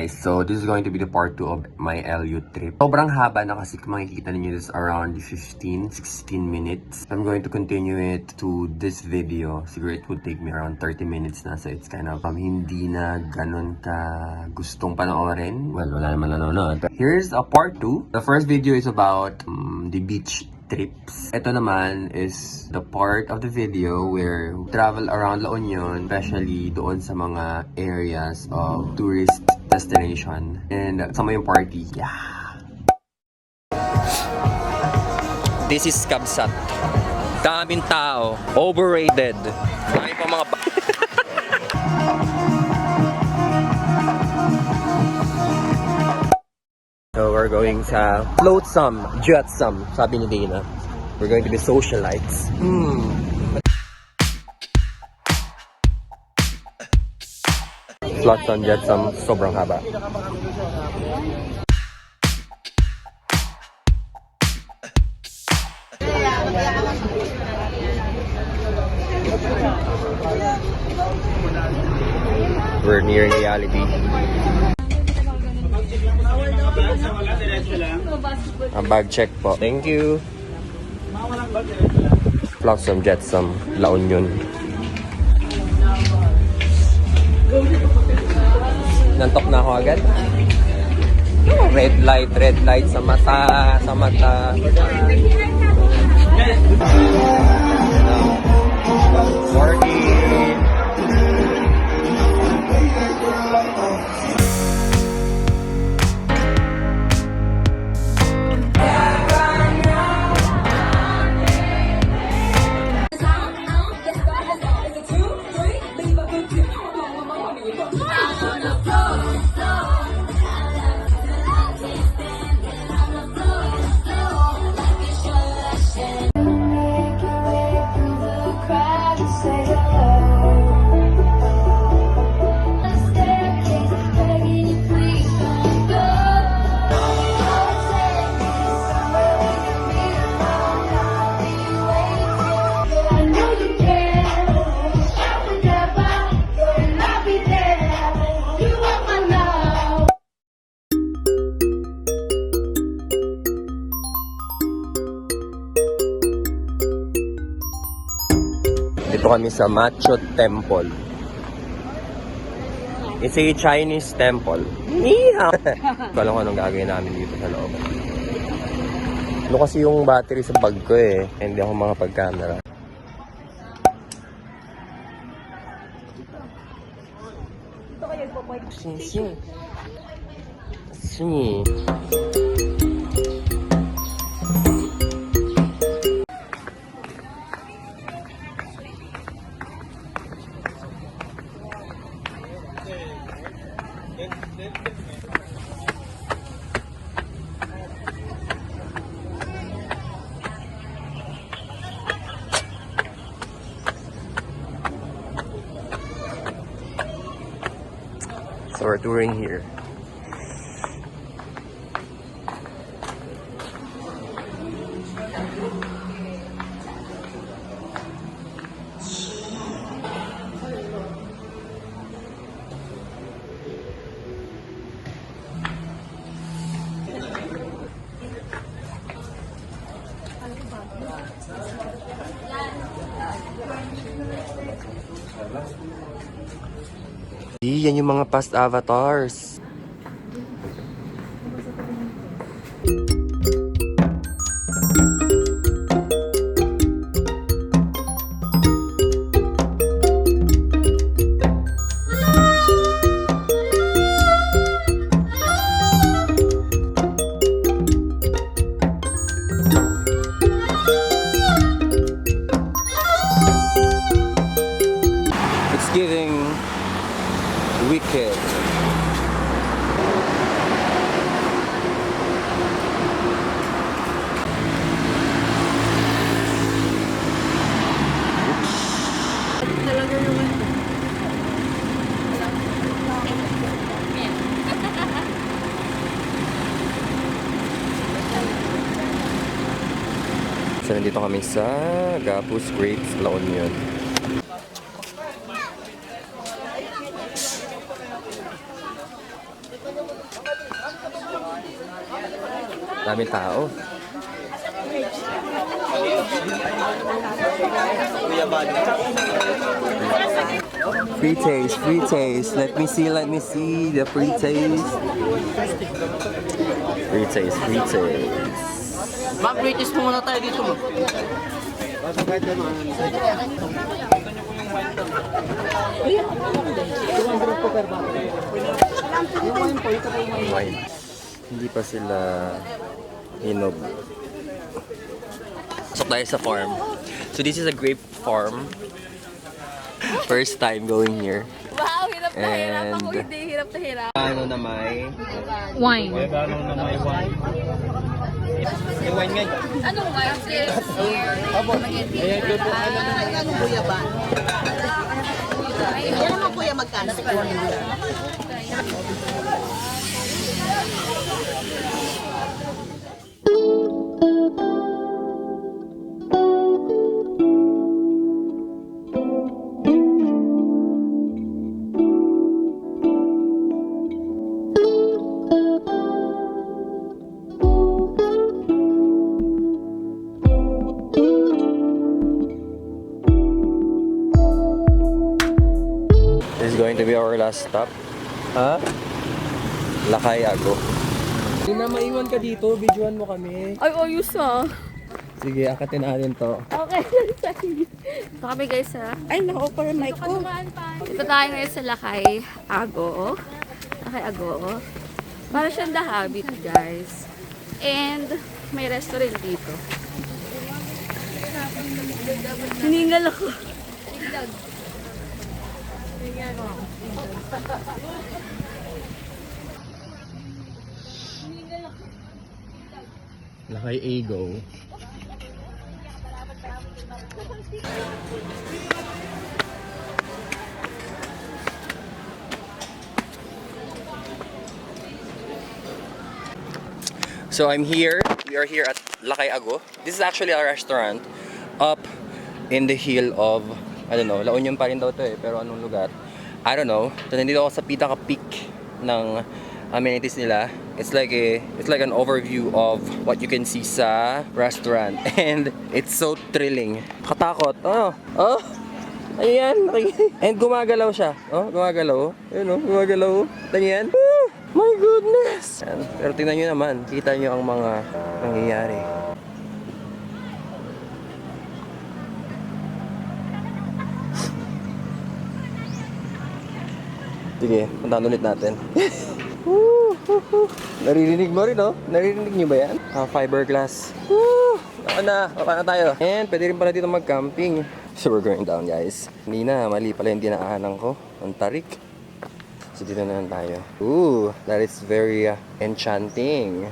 So this is going to be the part 2 of my LU trip. Sobrang haba na kasi kung makikita ninyo this around 15-16 minutes. I'm going to continue it to this video. Siguro it would take me around 30 minutes na. So it's kind of hindi na ganun ka gustong panoorin. Well, wala naman nanonood. But here's a part 2. The first video is about the beach trips. Ito naman is the part of the video where we travel around La Union, especially doon sa mga areas of tourist destination. And sama yung party. Yeah! This is Kabsat. Daming tao. Overrated. Marami pa mga So we're going sa floatsome, jetsome, sabi ni Dana. We're going to be socialites. Flotsome, jetsome, sobrang haba. We're nearing reality. Ang bag check po. Thank you. Flotsam, jetsam, La Union. Nantok na ako agad. Red light sa mata, Morning. Dito kami sa Macho Temple. It's a Chinese temple. Nihaw! Kala ko anong gagawin namin dito sa loob. Ano kasi yung battery sa bag ko eh. Hindi ako makapag-camera. Sing. So we're touring here. Yan yung mga past avatars. It's giving Wicked. Talaga naman. So nandito kami sa Gapus Grapes, La Union. Daming tao. Free taste, free taste. Let me see the free taste. Free taste, free taste. Ma'am, British po muna tayo dito mo. Wine. Hindi pa sila hinog. Pasok tayo sa farm. So this is a grape farm. First time going here. Wow, hirap na hirap And- ako. Hindi, hirap na hirap. Ano na may? Wine. Yung wine nga. Anong wine? Spaghetti. Ano kuya ba? Yan naman kuya magkano? This is going to be our last stop. Ha? Lakay Ago. Hindi na maiwan ka dito, videoan mo kami. Ay, ayos ah. Sige, akatin natin to. Okay, sorry. Ito kami guys ha. Ay, nako, para mic ko. Ito tayo ngayon sa Lakay Ago. Lakay Ago. Para siyang The Habit guys. And may restaurant dito. Hiningal ako. Lakay Ago. So I'm here. We are here at Lakay Ago. This is actually a restaurant up in the hill of, I don't know, La Union pa rin daw to eh, pero anong lugar? I don't know. So nandito ako sa pinaka-peak ng amenities nila. It's like an overview of what you can see sa restaurant. And it's so thrilling. Katakot. Oh. Ayan. And gumagalaw siya. Oh, gumagalaw. Ayun oh, gumagalaw. Tingnan. My goodness! Yan. Pero tingnan nyo naman, kita nyo ang mga nangyayari. Sige, puntahan ulit natin. Naririnig mo rin, no? Naririnig nyo ba yan? Fiberglass. Ako na, baba na tayo. And pwede rin pala dito mag-camping. So we're going down, guys. Hindi na, mali pala yung dinaanan ko. Ang tarik. So dito na lang tayo. Ooh, that is very enchanting.